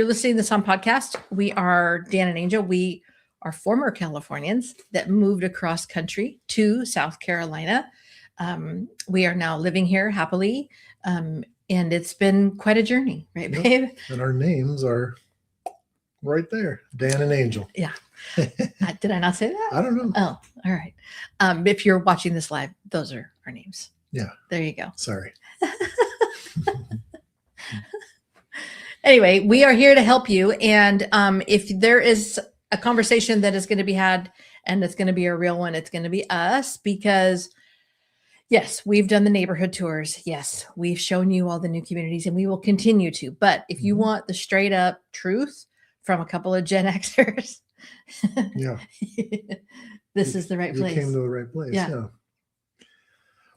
You're listening to this on podcast. We are Dan and Angel. We are former Californians that moved across country to South Carolina. We are now living here happily. And it's been quite a journey, right, babe? And our names are right there, Dan and Angel. Yeah. Did I not say that? I don't know. Oh, all right. If you're watching this live, those are our names. Yeah. There you go. Sorry. Anyway, we are here to help you. And if there is a conversation that is going to be had and it's going to be a real one, it's going to be us because, yes, we've done the neighborhood tours. Yes, we've shown you all the new communities and we will continue to. But if you want the straight up truth from a couple of Gen Xers, yeah, this is the right place. You came to the right place. Yeah.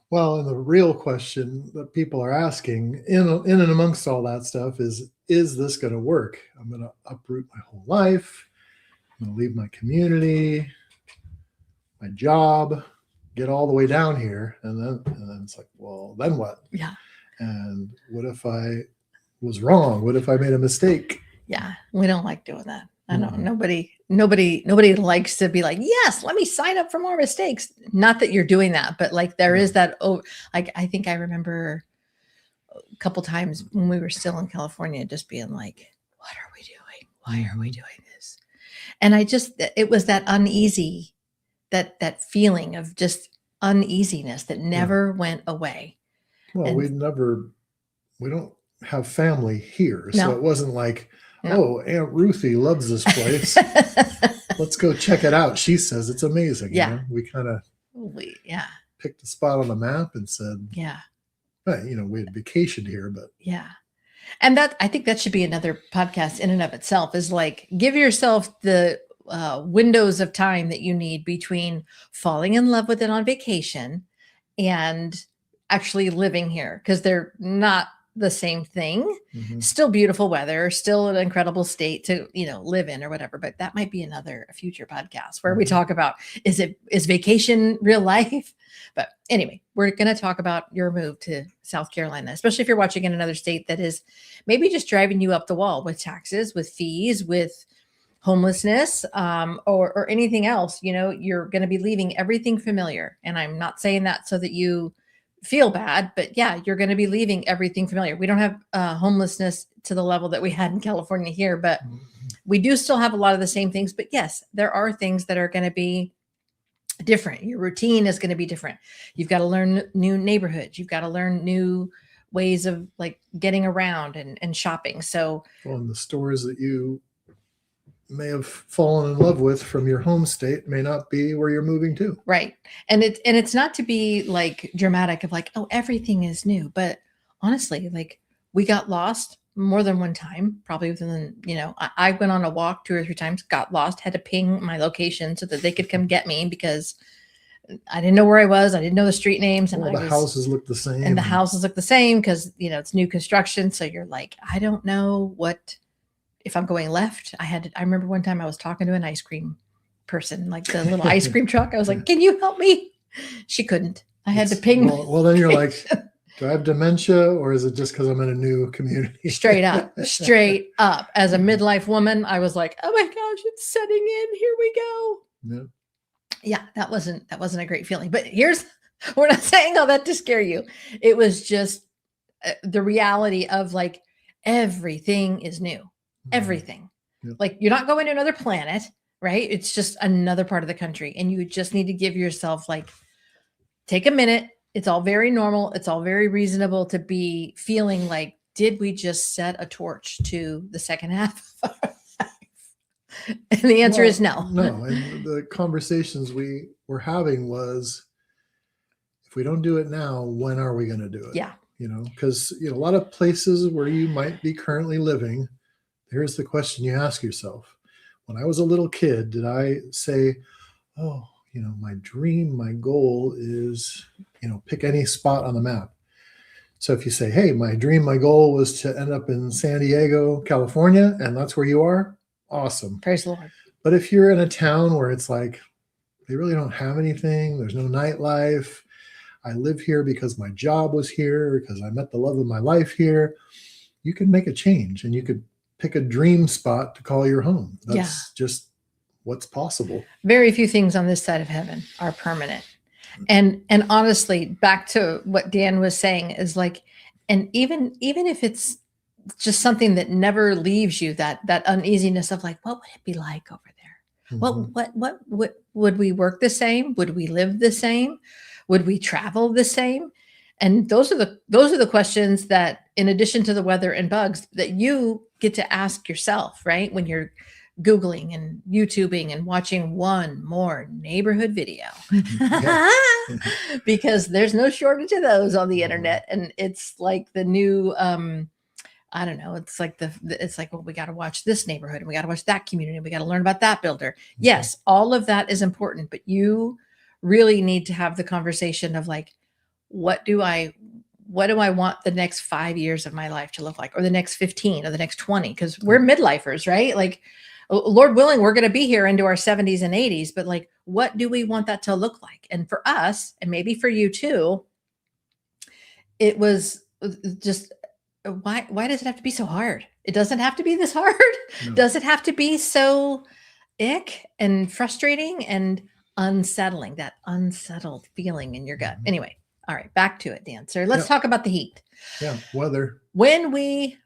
Well, and the real question that people are asking in and amongst all that stuff is this going to work? I'm going to uproot my whole life. I'm going to leave my community, my job, get all the way down here. And then it's like, well, then what? Yeah. And what if I was wrong? What if I made a mistake? Yeah. We don't like doing that. I don't know. Nobody likes to be like, yes, let me sign up for more mistakes. Not that you're doing that, but like there is that. Oh, like I think I remember a couple times when we were still in California, just being like, what are we doing? Why are we doing this? And it was that uneasy, that feeling of just uneasiness that never went away. Well, we don't have family here. So it wasn't like, oh, Aunt Ruthie loves this place. Let's go check it out. She says it's amazing. Yeah. You know? We kind of picked a spot on the map and said, we had vacationed here, but and I think that should be another podcast in and of itself, is like, give yourself the windows of time that you need between falling in love with it on vacation and actually living here, because they're not the same thing. Still beautiful weather, still an incredible state to live in or whatever, but that might be a future podcast where we talk about is vacation real life. But anyway, we're going to talk about your move to South Carolina, especially if you're watching in another state that is maybe just driving you up the wall with taxes, with fees, with homelessness, or anything else. You're going to be leaving everything familiar, and I'm not saying that so that you feel bad, but you're going to be leaving everything familiar. We don't have homelessness to the level that we had in California here, but we do still have a lot of the same things. But yes, there are things that are going to be different. Your routine is going to be different. You've got to learn new neighborhoods. You've got to learn new ways of like getting around and shopping. So in the stores that you may have fallen in love with from your home state may not be where you're moving to. Right. And it's not to be like dramatic of like, oh, everything is new. But honestly, like we got lost more than one time, probably within, I went on a walk 2 or 3 times, got lost, had to ping my location so that they could come get me because I didn't know where I was. I didn't know the street names. And the houses look the same. And the houses look the same because, it's new construction. So you're like, I don't know if I'm going left. I remember one time I was talking to an ice cream person, like the little ice cream truck. I was like, can you help me? She couldn't. I had to ping. Well, then you're like, do I have dementia or is it just because I'm in a new community? Straight up. As a midlife woman, I was like, oh my gosh, it's setting in. Here we go. Yeah, that wasn't a great feeling. But we're not saying all that to scare you. It was just the reality of like, everything is new. Everything. Like you're not going to another planet, right? It's just another part of the country. And you just need to give yourself take a minute. It's all very normal. It's all very reasonable to be feeling like, did we just set a torch to the second half of our life? And the answer is no. No. And the conversations we were having was, if we don't do it now, when are we going to do it? Yeah. Because a lot of places where you might be currently living, here's the question you ask yourself. When I was a little kid, did I say, oh, my dream, my goal is, pick any spot on the map. So if you say, hey, my dream, my goal was to end up in San Diego, California, and that's where you are, awesome. Praise the Lord. But if you're in a town where it's like, they really don't have anything, there's no nightlife, I live here because my job was here, because I met the love of my life here, you can make a change and you could pick a dream spot to call your home. That's Yeah. just what's possible. Very few things on this side of heaven are permanent. And honestly, back to what Dan was saying is like, and even if it's just something that never leaves you, that uneasiness of like, what would it be like over there? What would we work the same? Would we live the same? Would we travel the same? And those are the questions that, in addition to the weather and bugs, that you get to ask yourself, right? When you're Googling and YouTubing and watching one more neighborhood video, because there's no shortage of those on the internet. And it's like the new, I don't know. It's like well, we got to watch this neighborhood and we got to watch that community. We got to learn about that builder. Yes, all of that is important, but you really need to have the conversation of like, what do I want the next 5 years of my life to look like, or the next 15 or the next 20? Because we're midlifers, right? Like, Lord willing, we're going to be here into our 70s and 80s, but like, what do we want that to look like? And for us, and maybe for you too, it was just, why does it have to be so hard? It doesn't have to be this hard. No. Does it have to be so ick and frustrating and unsettling, that unsettled feeling in your gut? Anyway, all right, back to it, Dan. So let's talk about the heat. Yeah, weather. When we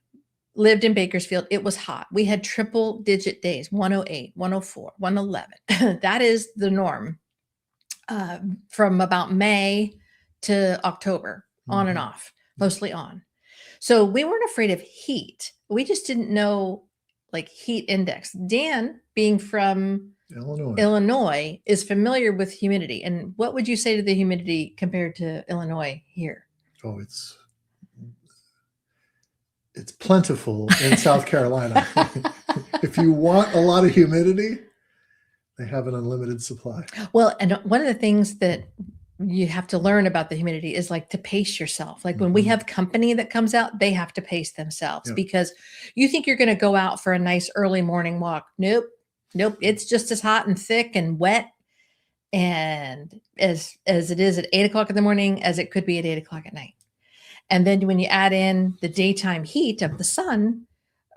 lived in Bakersfield, it was hot. We had triple digit days, 108, 104, 111. That is the norm from about May to October, on and off, mostly on. So we weren't afraid of heat. We just didn't know like heat index. Dan, being from Illinois, is familiar with humidity. And what would you say to the humidity compared to Illinois here? Oh, it's plentiful in South Carolina. If you want a lot of humidity, they have an unlimited supply. Well, and one of the things that you have to learn about the humidity is like to pace yourself. Like when we have company that comes out, they have to pace themselves because you think you're going to go out for a nice early morning walk. Nope. It's just as hot and thick and wet. And as it is at 8 o'clock in the morning, as it could be at 8 o'clock at night. And then when you add in the daytime heat of the sun,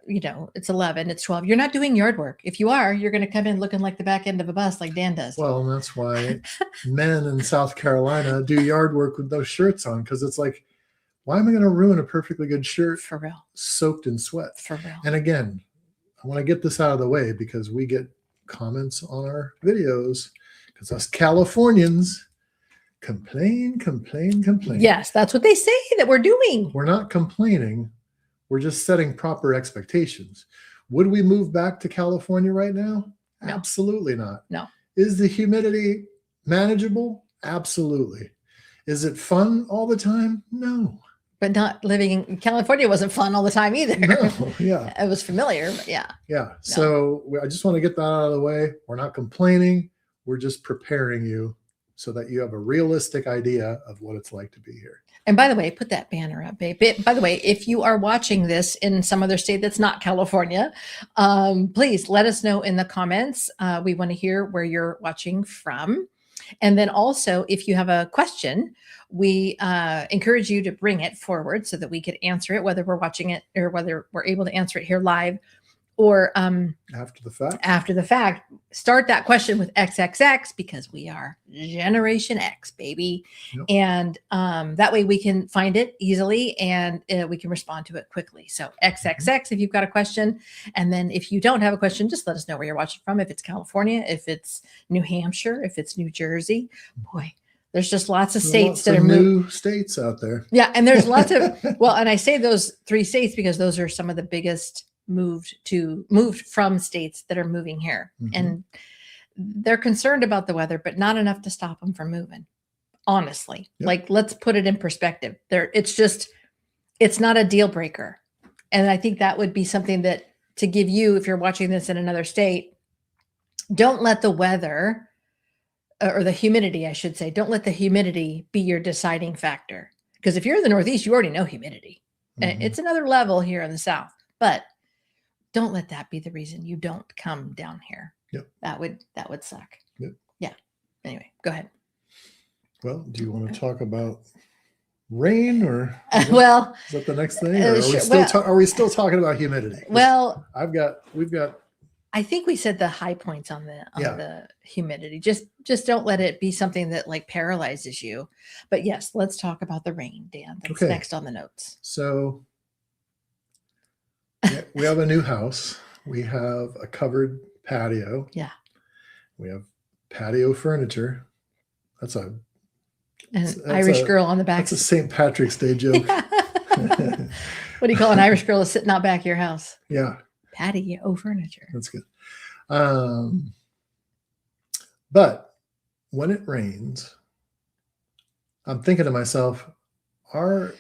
it's 11, it's 12. You're not doing yard work. If you are, you're going to come in looking like the back end of a bus like Dan does. Well, and that's why men in South Carolina do yard work with those shirts on, because it's like, why am I going to ruin a perfectly good shirt for real, soaked in sweat? For real. And again, I want to get this out of the way because we get comments on our videos because us Californians complain. Yes, that's what they say that we're doing. We're not complaining. We're just setting proper expectations. Would we move back to California right now? No. Absolutely not. No. Is the humidity manageable? Absolutely. Is it fun all the time? No. But not living in California wasn't fun all the time either. No, yeah. It was familiar, but yeah. Yeah. No. So I just want to get that out of the way. We're not complaining. We're just preparing you so that you have a realistic idea of what it's like to be here. And by the way, put that banner up, babe. By the way, if you are watching this in some other state that's not California, please let us know in the comments. We want to hear where you're watching from. And then also, if you have a question, we encourage you to bring it forward so that we could answer it, whether we're watching it or whether we're able to answer it here live or after the fact. After the fact, start that question with XXX because we are Generation X, baby. Yep. And that way we can find it easily and we can respond to it quickly. So XXX if you've got a question. And then if you don't have a question, just let us know where you're watching from. If it's California, if it's New Hampshire, if it's New Jersey. Boy, the's just lots of states that are new states out there. Yeah. And there's lots of, well, and I say those 3 states because those are some of the biggest moved from states that are moving here. And they're concerned about the weather, but not enough to stop them from moving. Honestly, like let's put it in perspective there. It's not a deal breaker. And I think that would be something that to give you, if you're watching this in another state, don't let the weather or the humidity, I should say, don't let the humidity be your deciding factor. Because if you're in the Northeast, you already know humidity. It's another level here in the South, but don't let that be the reason you don't come down here. Yep. That would suck. Yep. Yeah. Anyway, go ahead. Well, do you want to talk about rain, or well, is that the next thing? Or sure, are we still talking about humidity? 'Cause well, we've got. I think we said the high points on Yeah. the humidity. Just don't let it be something that like paralyzes you. But yes, let's talk about the rain, Dan. That's Okay. next on the notes. So we have a new house. We have a covered patio. Yeah. We have patio furniture. That's An Irish girl on the back. That's a St. Patrick's Day joke. What do you call an Irish girl is sitting out back of your house? Yeah. Patio furniture. That's good. But when it rains, I'm thinking to myself, our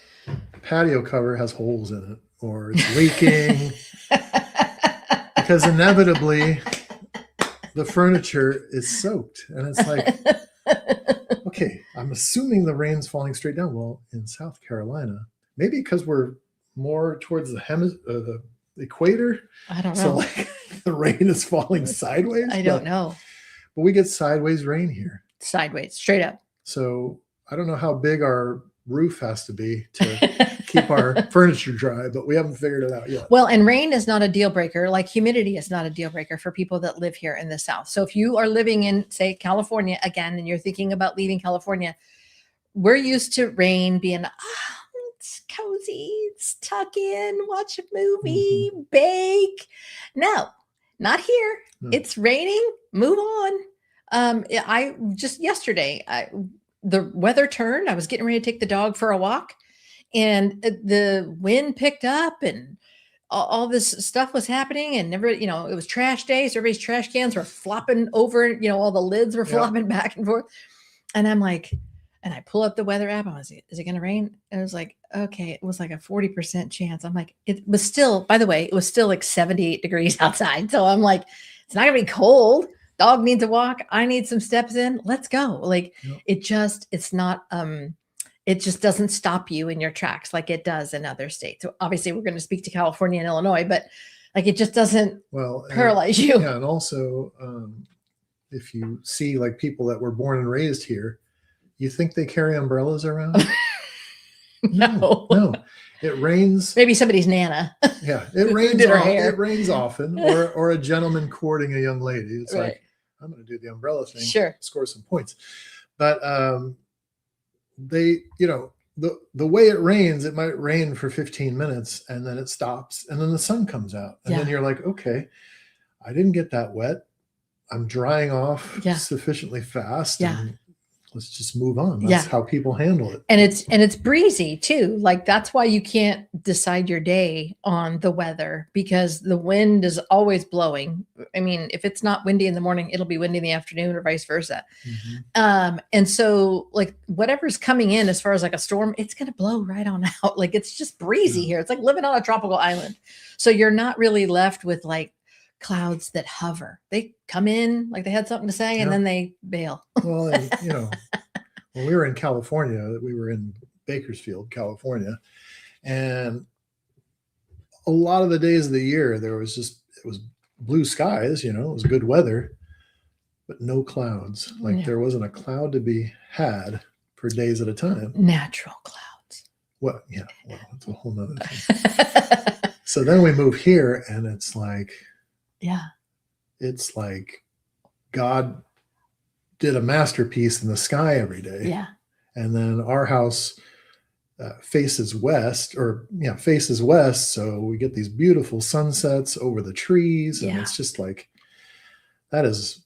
patio cover has holes in it, or it's leaking, because inevitably the furniture is soaked. And it's like, okay, I'm assuming the rain's falling straight down. Well, in South Carolina, maybe because we're more towards the equator. I don't know. So like the rain is falling sideways. I don't know. But we get sideways rain here. Sideways, straight up. So I don't know how big our roof has to be to keep our furniture dry, but we haven't figured it out yet. Well, and rain is not a deal breaker. Like humidity is not a deal breaker for people that live here in the South. So if you are living in, say, California again, and you're thinking about leaving California, we're used to rain being, it's cozy, it's tuck in, watch a movie, bake. No, not here. No. It's raining, move on. I just yesterday, the weather turned. I was getting ready to take the dog for a walk, and the wind picked up, and all this stuff was happening. And never, it was trash day. So everybody's trash cans were flopping over, all the lids were flopping back and forth. And I'm like, and I pull up the weather app. I was like, is it going to rain? And I was like, okay, it was like a 40% chance. I'm like, it was still, by the way, it was still like 78 degrees outside. So I'm like, it's not gonna be cold. Dog needs a walk. I need some steps in. Let's go. Like it just doesn't stop you in your tracks like it does in other states. So obviously we're going to speak to California and Illinois, but like it just doesn't paralyze you. Yeah. And also if you see like people that were born and raised here, you think they carry umbrellas around? No. It rains. Maybe somebody's Nana. Yeah, it rains. Did her hair. It rains often, or a gentleman courting a young lady. It's like, I'm going to do the umbrella thing. Sure. Score some points. But they, the way it rains, it might rain for 15 minutes and then it stops and then the sun comes out. And then you're like, okay, I didn't get that wet. I'm drying off sufficiently fast. Yeah. And let's just move on. That's how people handle it. And it's breezy too. Like that's why you can't decide your day on the weather, because the wind is always blowing. I mean, if it's not windy in the morning, it'll be windy in the afternoon or vice versa. And so like whatever's coming in as far as like a storm, it's going to blow right on out. Like it's just breezy here. It's like living on a tropical island. So you're not really left with like clouds that hover. They come in like they had something to say and then they bail. Well, and, when we were in California, we were in Bakersfield, California, and a lot of the days of the year it was blue skies, it was good weather, but no clouds. Like there wasn't a cloud to be had for days at a time. Natural clouds. Well, it's a whole nother thing. So then we move here and it's like, it's like God did a masterpiece in the sky every day. Yeah. And then our house faces west. So we get these beautiful sunsets over the trees. And it's just like, that is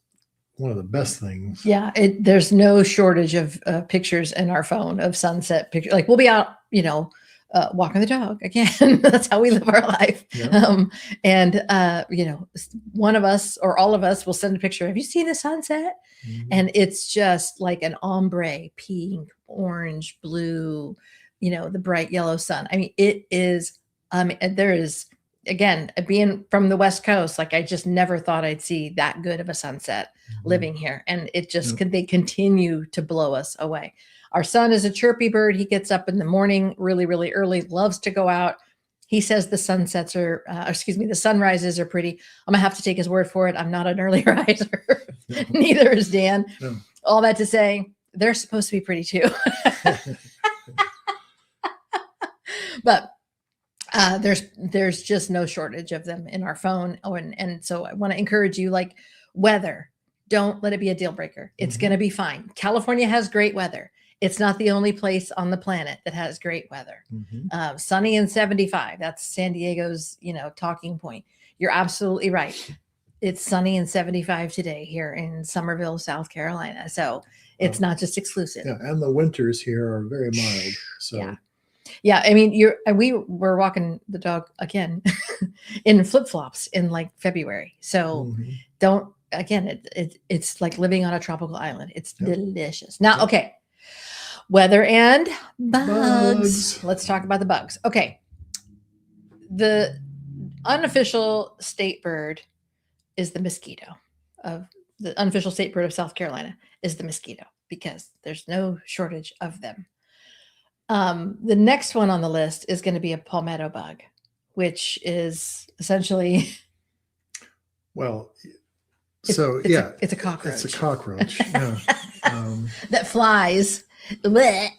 one of the best things. Yeah. There's no shortage of pictures in our phone of sunset pictures. Like we'll be out, walking the dog again. That's how we live our life. One of us or all of us will send a picture. Have you seen the sunset? And it's just like an ombre, pink, orange, blue, the bright yellow sun. I mean, it is, there is, again, being from the West Coast, like I just never thought I'd see that good of a sunset living here. And it just they continue to blow us away. Our son is a chirpy bird. He gets up in the morning really, really early, loves to go out. He says the the sunrises are pretty. I'm gonna have to take his word for it. I'm not an early riser. Neither is Dan. All that to say, they're supposed to be pretty too. But there's just no shortage of them in our phone. Oh, and so I want to encourage you, like weather, don't let it be a deal breaker. It's going to be fine. California has great weather. It's not the only place on the planet that has great weather. Sunny and 75. That's San Diego's, talking point. You're absolutely right. It's sunny and 75 today here in Somerville, South Carolina. So it's not just exclusive. Yeah, and the winters here are very mild. So yeah. I mean, we were walking the dog again in flip-flops in like February. So don't, again, it's like living on a tropical island. It's delicious. Now, okay. Weather and bugs. Let's talk about the bugs. Okay. The unofficial state bird is the mosquito. The unofficial state bird of South Carolina is the mosquito because there's no shortage of them. The next one on the list is going to be a palmetto bug, which is essentially. Well, it's a cockroach. It's a cockroach. Yeah. That flies. Blech.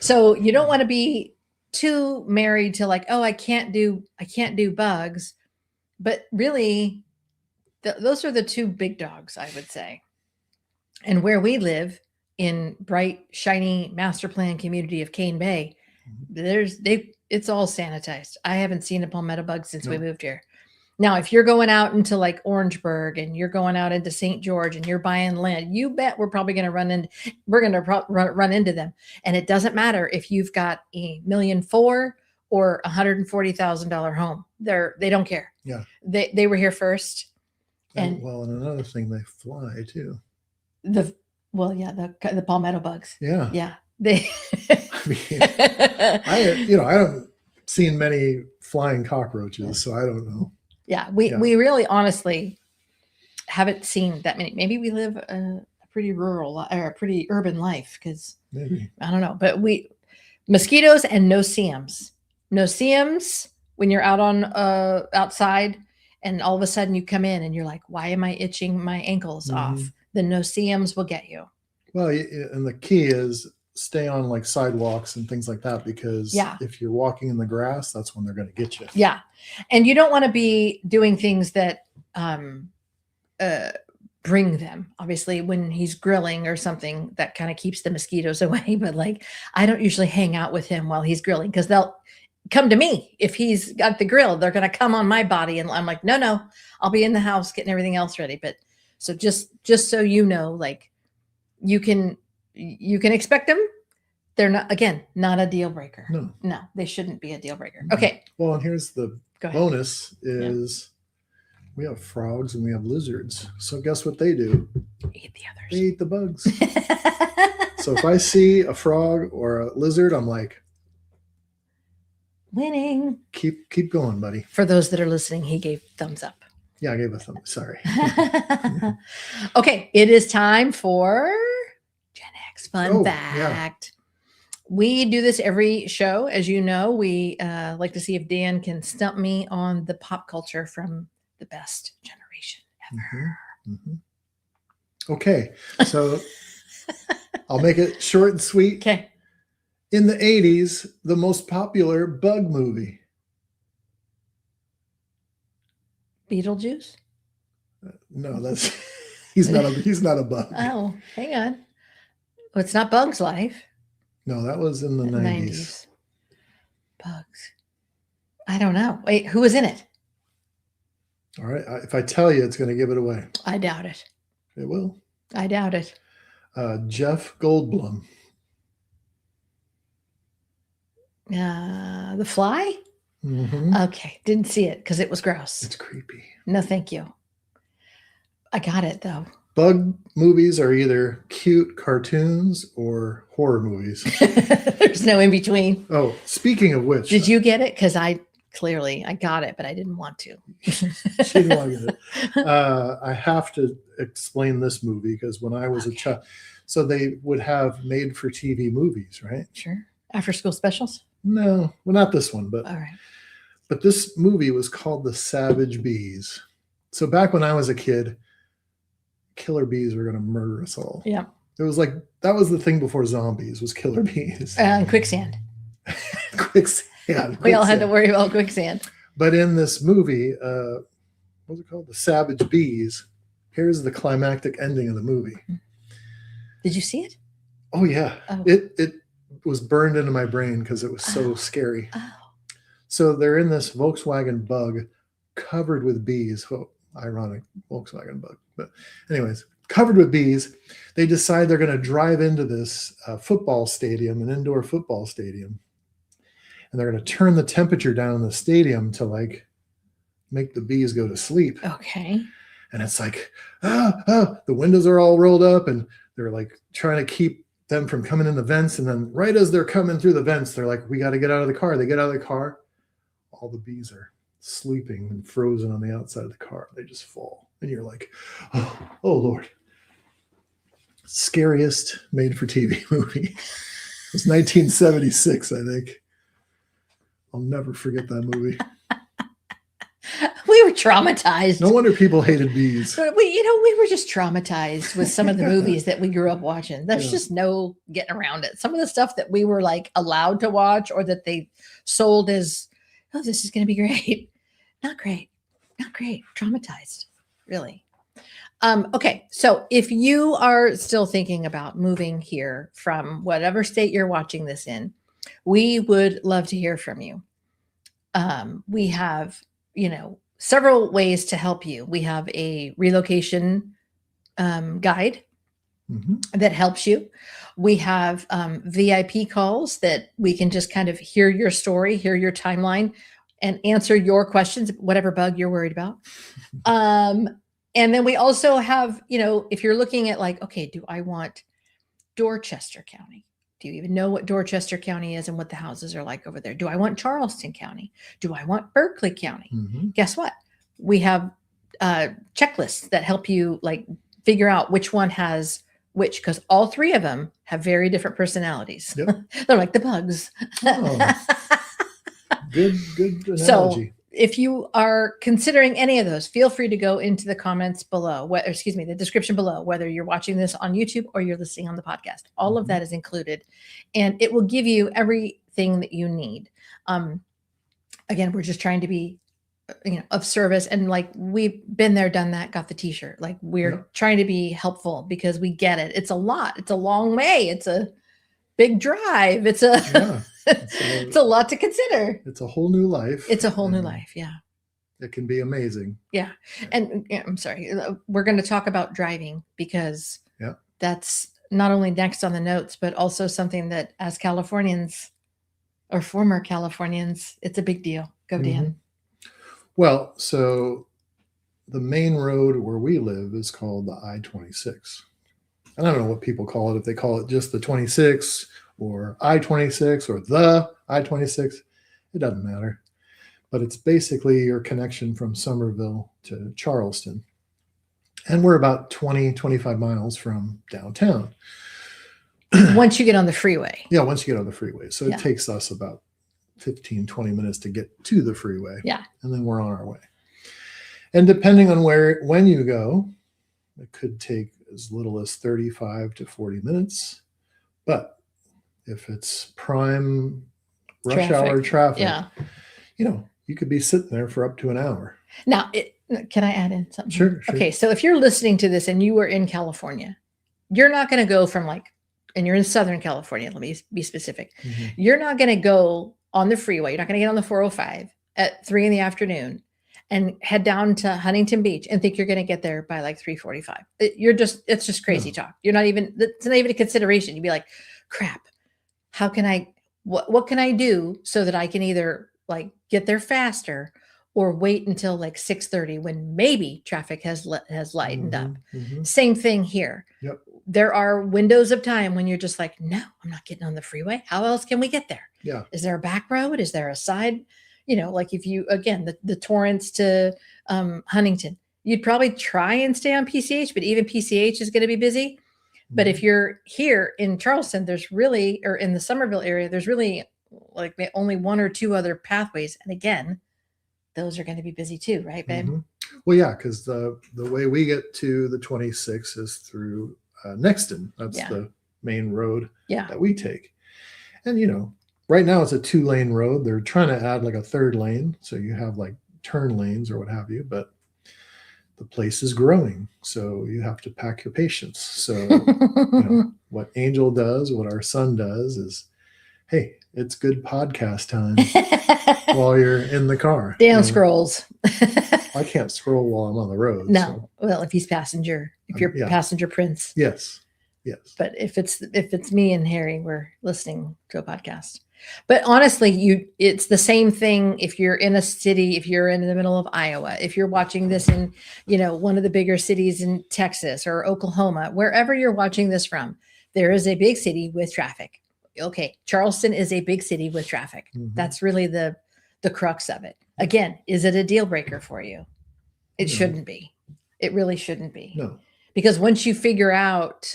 So you don't want to be too married to like, oh, I can't do bugs, but really those are the two big dogs, I would say. And where we live in bright, shiny master plan community of Cane Bay, it's all sanitized. I haven't seen a palmetto bug since we moved here. Now, if you're going out into like Orangeburg and you're going out into St. George and you're buying land, you bet we're probably going to run into them. And it doesn't matter if you've got $1.4 million or $140,000 home. They don't care. Yeah. They were here first. And another thing, they fly too. The palmetto bugs. Yeah. Yeah. They. I mean, I haven't seen many flying cockroaches, so I don't know. Yeah, we really honestly haven't seen that many. Maybe we live a pretty rural or a pretty urban life because maybe, I don't know. But mosquitoes and no-see-ums. No-see-ums when you're out on outside and all of a sudden you come in and you're like, why am I itching my ankles off? The no-see-ums will get you. Well, and the key is stay on like sidewalks and things like that, because if you're walking in the grass, that's when they're going to get you. Yeah. And you don't want to be doing things that bring them. Obviously, when he's grilling or something, that kind of keeps the mosquitoes away. But like, I don't usually hang out with him while he's grilling because they'll come to me. If he's got the grill, they're going to come on my body. And I'm like, no, I'll be in the house getting everything else ready. But so just so you know, like you can expect them. They're not a deal breaker. No, they shouldn't be a deal breaker. Okay. Well, and here's the bonus is we have frogs and we have lizards. So guess what they do? Eat the others. They eat the bugs. So if I see a frog or a lizard, I'm like, winning. Keep going, buddy. For those that are listening, he gave thumbs up. Yeah, I gave a thumb. Sorry. Okay, it is time for GenX Fun Fact. Yeah. We do this every show. As you know, we like to see if Dan can stump me on the pop culture from the best generation ever. Okay, so I'll make it short and sweet. Okay. In the 80s, the most popular bug movie. Beetlejuice? No, that's he's not a bug. Oh, hang on. Well, it's not Bug's Life. No, that was in the 90s. Bugs. I don't know. Wait, who was in it? All right. If I tell you, it's going to give it away. I doubt it. It will. I doubt it. Jeff Goldblum. The Fly? Okay. Didn't see it because it was gross. It's creepy. No, thank you. I got it, though. Bug movies are either cute cartoons or horror movies. There's no in between. Oh, speaking of which. Did you get it? Because I got it, but I didn't want to. She didn't want to get it. I have to explain this movie because when I was a child, so they would have made for TV movies, right? Sure. After school specials? No, well, not this one, but all right. But this movie was called The Savage Bees. So back when I was a kid, killer bees were going to murder us all. Yeah. It was like, that was the thing before zombies was killer bees. And quicksand. Quicksand. Yeah, We all had to quicksand. worry about quicksand. But in this movie, what's it called? The Savage Bees. Here's the climactic ending of the movie. Did you see it? Oh yeah, Oh. it was burned into my brain because it was so Oh. scary. Oh. So they're in this Volkswagen Bug covered with bees. Oh, ironic Volkswagen Bug, but anyways, covered with bees. They decide they're going to drive into this football stadium, an indoor football stadium, and they're going to turn the temperature down in the stadium to like make the bees go to sleep. Okay. And it's like, the windows are all rolled up and they're like trying to keep them from coming in the vents. And then right as they're coming through the vents, they're like, we got to get out of the car. They get out of the car. All the bees are sleeping and frozen on the outside of the car. They just fall. And you're like, oh Lord. Scariest made for TV movie. It was 1976, I think. I'll never forget that movie. We were traumatized. No wonder people hated bees. But we were just traumatized with some of the movies that we grew up watching. There's just no getting around it. Some of the stuff that we were like allowed to watch or that they sold as, oh, this is going to be great. Not great. Not great. Traumatized, really. Okay. So if you are still thinking about moving here from whatever state you're watching this in, we would love to hear from you. We have, several ways to help you. We have a relocation guide that helps you. We have VIP calls that we can just kind of hear your story, hear your timeline, and answer your questions, whatever bug you're worried about. And then we also have, if you're looking at like, okay, do I want Dorchester County? Do you even know what Dorchester County is and what the houses are like over there? Do I want Charleston County? Do I want Berkeley County? Guess what? We have checklists that help you like figure out which one has which, because all three of them have very different personalities. Yep. They're like the bugs. Oh, good analogy. So if you are considering any of those, feel free to go into the comments below, the description below, whether you're watching this on YouTube or you're listening on the podcast. All of that is included, and it will give you everything that you need. Again, we're just trying to be, of service, and like we've been there, done that, got the t-shirt. Like we're trying to be helpful because we get it. It's a lot. It's a long way. It's a big drive. It's a lot to consider. It's a whole new life. It's a whole new life. Yeah. It can be amazing. Yeah. And I'm sorry, we're going to talk about driving because that's not only next on the notes, but also something that as Californians or former Californians, it's a big deal. Go, Dan. Well, so the main road where we live is called the I-26. I don't know what people call it, if they call it just the 26 or I-26 or the I-26. It doesn't matter. But it's basically your connection from Somerville to Charleston. And we're about 25 miles from downtown. Once you get on the freeway. Yeah, once you get on the freeway. So it takes us about 15, 20 minutes to get to the freeway. Yeah. And then we're on our way. And depending on when you go, it could take as little as 35 to 40 minutes. But if it's prime rush hour traffic, you could be sitting there for up to an hour. Now, can I add in something? Sure. Okay, so if you're listening to this and you were in California, you're not going to go from and you're in Southern California, let me be specific. You're not going to go on the freeway. You're not going to get on the 405 at 3 p.m. and head down to Huntington Beach and think you're going to get there by like 3:45. It's just crazy talk. It's not even a consideration. You'd be like, crap, how can what can I do so that I can either like get there faster or wait until like 6:30 when maybe traffic has lightened up. Same thing here. Yep. There are windows of time when you're just like, no, I'm not getting on the freeway. How else can we get there? Yeah. Is there a back road? Is there a side? Like if you, again, the Torrance to Huntington, you'd probably try and stay on PCH, but even PCH is going to be busy. But if you're here in Charleston, or in the Somerville area, there's really like only one or two other pathways. And again, those are going to be busy too, right, babe? Well, yeah, because the way we get to the 26 is through Nexton. That's the main road that we take. And, right now it's a 2-lane road. They're trying to add like a 3rd lane, so you have like turn lanes or what have you, but the place is growing, so you have to pack your patience. So what Angel does, what our son does is, hey, it's good podcast time while you're in the car. Dan scrolls. I can't scroll while I'm on the road. No. So. Well, if he's passenger, if you're passenger prince. Yes. But if it's me and Harry, we're listening to a podcast. But honestly, it's the same thing if you're in a city, if you're in the middle of Iowa, if you're watching this in, one of the bigger cities in Texas or Oklahoma, wherever you're watching this from, there is a big city with traffic. Okay, Charleston is a big city with traffic. Mm-hmm. That's really the crux of it. Again, is it a deal breaker for you? It shouldn't be. It really shouldn't be. No. Because once you figure out,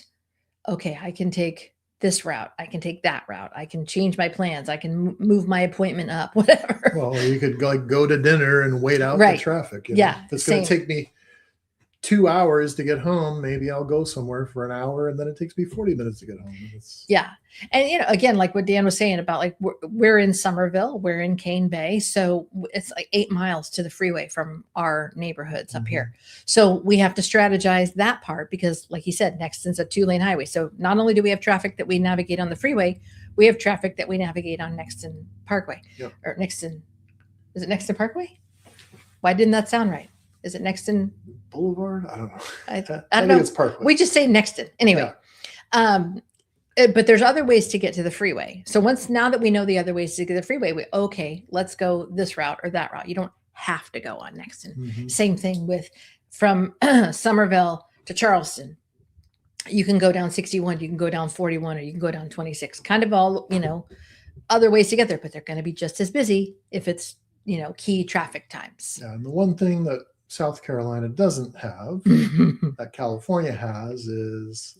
okay, I can take this route, I can take that route, I can change my plans, I can move my appointment up, whatever. Well, you could go to dinner and wait out the traffic. Yeah. If it's going to take me 2 hours to get home, maybe I'll go somewhere for an hour, and then it takes me 40 minutes to get home. And again, like what Dan was saying about, like, we're in Somerville, we're in Cane Bay, so it's like 8 miles to the freeway from our neighborhoods up here. So we have to strategize that part because, like he said, Nexton's a 2-lane highway. So not only do we have traffic that we navigate on the freeway, we have traffic that we navigate on Nexton Parkway. Yep. Or Nexton. Is it Nexton Parkway? Why didn't that sound right? Is it Nexton Boulevard? I don't know. I don't know. It's Parkway. We just say Nexton. Anyway. Yeah. But there's other ways to get to the freeway. So now that we know the other ways to get to the freeway, let's go this route or that route. You don't have to go on Nexton. Mm-hmm. Same thing from Somerville to Charleston. You can go down 61, you can go down 41, or you can go down 26. Kind of all, other ways to get there, but they're going to be just as busy if it's, key traffic times. Yeah, and the one thing that South Carolina doesn't have that California has is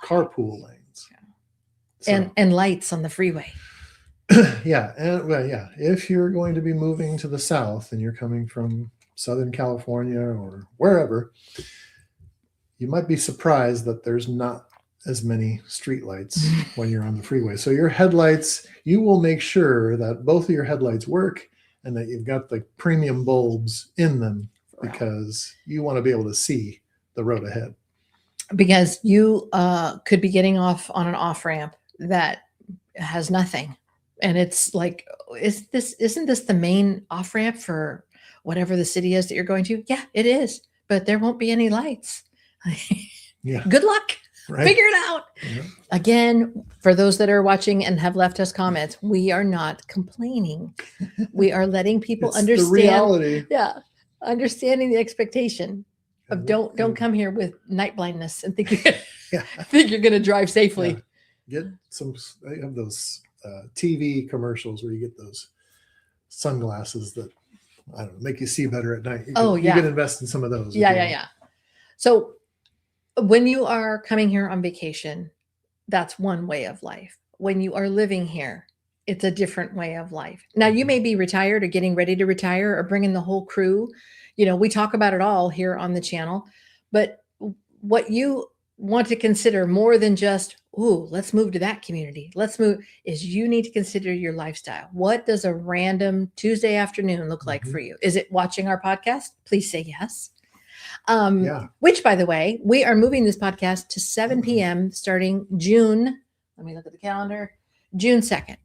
carpool lanes. So, and lights on the freeway. Yeah. If you're going to be moving to the South and you're coming from Southern California or wherever, you might be surprised that there's not as many streetlights when you're on the freeway. So your headlights, you will make sure that both of your headlights work and that you've got the premium bulbs in them because you want to be able to see the road ahead. Because you could be getting off on an off-ramp that has nothing. And it's like, isn't this the main off-ramp for whatever the city is that you're going to? Yeah, it is. But there won't be any lights. Yeah. Good luck. Right. Figure it out. Yeah. Again, for those that are watching and have left us comments, we are not complaining. We are letting people understand the reality. Yeah. Understanding the expectation of don't come here with night blindness and think you're going to drive safely. Yeah. They have those TV commercials where you get those sunglasses that, I don't know, make you see better at night. You can invest in some of those. Yeah. So when you are coming here on vacation, that's one way of life. When you are living here, it's a different way of life. Now, you may be retired or getting ready to retire or bringing the whole crew. We talk about it all here on the channel. But what you want to consider more than just, let's move to that community, is you need to consider your lifestyle. What does a random Tuesday afternoon look like for you? Is it watching our podcast? Please say yes. Which, by the way, we are moving this podcast to 7 p.m. starting June. Let me look at the calendar. June 2nd.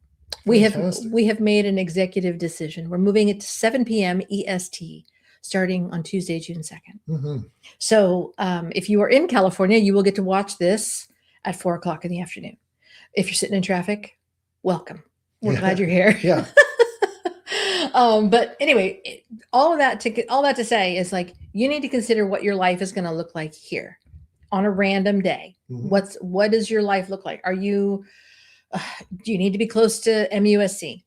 We have made an executive decision. We're moving it to 7 p.m. EST starting on Tuesday, June 2nd. Mm-hmm. So if you are in California, you will get to watch this at 4:00 in the afternoon. If you're sitting in traffic, welcome. We're glad you're here. Yeah. But anyway, all that to say is, like, you need to consider what your life is going to look like here on a random day. Mm-hmm. What does your life look like? Do you need to be close to MUSC?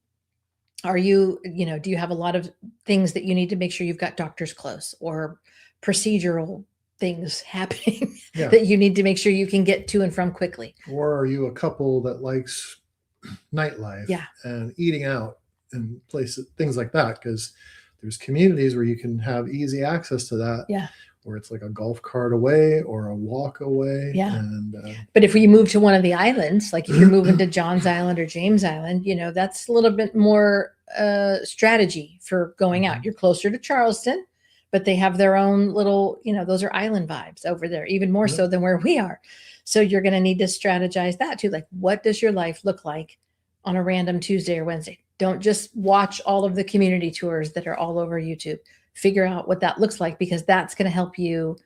Do you have a lot of things that you need to make sure you've got doctors close, or procedural things happening that you need to make sure you can get to and from quickly? Or are you a couple that likes nightlife and eating out and places, things like that? Because there's communities where you can have easy access to that. Yeah. where it's like a golf cart away or a walk away. Yeah. And But if you move to one of the islands, like if you're moving to John's Island or James Island, that's a little bit more strategy for going out. You're closer to Charleston, but they have their own little, those are island vibes over there, even more so than where we are. So you're going to need to strategize that too. Like, what does your life look like on a random Tuesday or Wednesday? Don't just watch all of the community tours that are all over YouTube. Figure out what that looks like, because that's going to help you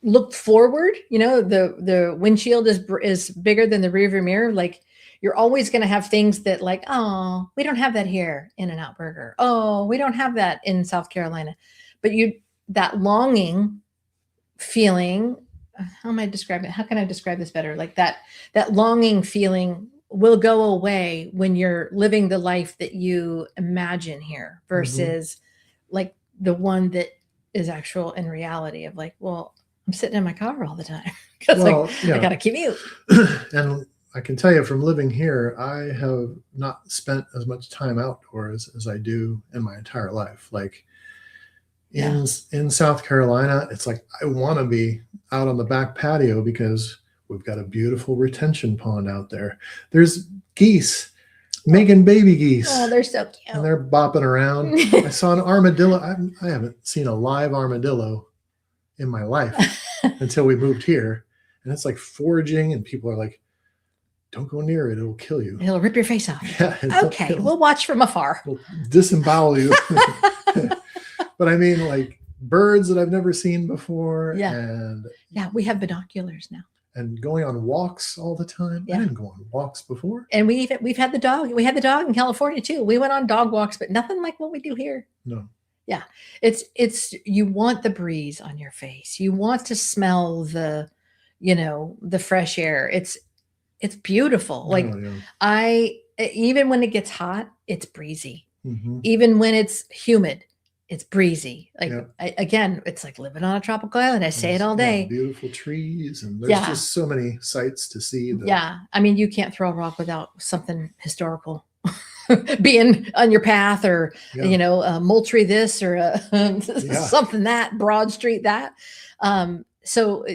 look forward. The windshield is bigger than the rearview mirror. Like, you're always going to have things that like, oh, we don't have that here, In-N-Out Burger. Oh, we don't have that in South Carolina. But that longing feeling, how am I describing it? How can I describe this better? Like that longing feeling will go away when you're living the life that you imagine here versus like the one that is actual in reality of like, well, I'm sitting in my car all the time because I got to commute. And I can tell you from living here, I have not spent as much time outdoors as I do in my entire life. Like in South Carolina, it's like I want to be out on the back patio because we've got a beautiful retention pond out there. There's geese making baby geese. Oh, they're so cute. And they're bopping around. I saw an armadillo. I haven't seen a live armadillo in my life until we moved here. And it's like foraging, and people are like, don't go near it. It'll kill you. It'll rip your face off. Yeah, okay, we'll watch from afar. We'll disembowel you. But I mean, like birds that I've never seen before. Yeah. And we have binoculars now. And going on walks all the time. Yeah. I didn't go on walks before. And we've had the dog. We had the dog in California too. We went on dog walks, but nothing like what we do here. No. Yeah. It's you want the breeze on your face. You want to smell the fresh air. It's beautiful. Like even when it gets hot, it's breezy. Mm-hmm. Even when it's humid, it's breezy. Like again, it's like living on a tropical island. I say it all day. Beautiful trees, and there's just so many sights to see. I mean, you can't throw a rock without something historical being on your path, or Moultrie this, or something that, Broad Street that. So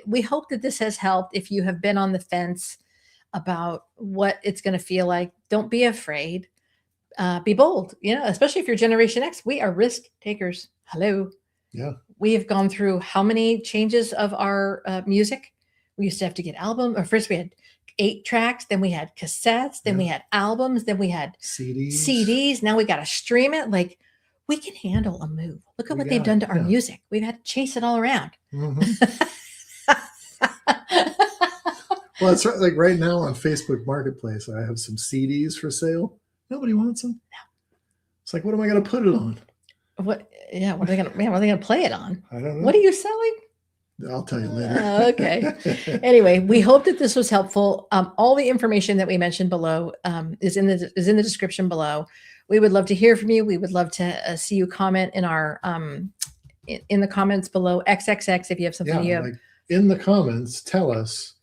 we hope that this has helped. If you have been on the fence about what it's going to feel like, don't be afraid. Be bold, especially if you're Generation X. We are risk takers. Hello. Yeah. We have gone through how many changes of our music? We used to have to get album, or first we had 8 tracks, then we had cassettes, then we had albums, then we had CDs. Now we got to stream it. Like, we can handle a move. Look at what they've done to our music. We've had to chase it all around. Mm-hmm. Well, it's like right now on Facebook Marketplace, I have some CDs for sale. Nobody wants them. No. It's like, what am I going to put it on? What? Yeah. What are they going to play it on? I don't know. What are you selling? I'll tell you later. Okay. Anyway, we hope that this was helpful. All the information that we mentioned below is in the description below. We would love to hear from you. We would love to see you comment in our in the comments below. XXX if you have something you have. Like in the comments, tell us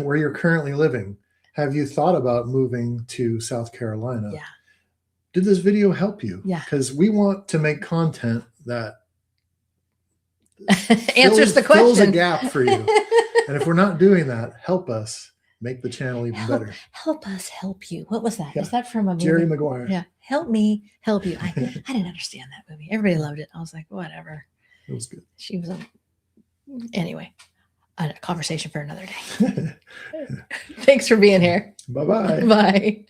where you're currently living. Have you thought about moving to South Carolina? Yeah. Did this video help you? Yeah. Because we want to make content that answers the question. Fills a gap for you. And if we're not doing that, help us make the channel even better. Help us help you. What was that? Yeah. Is that from a movie? Jerry Maguire. Yeah. Help me help you. I didn't understand that movie. Everybody loved it. I was like, whatever. It was good. She was anyway. A conversation for another day. Thanks for being here. Bye-bye. Bye.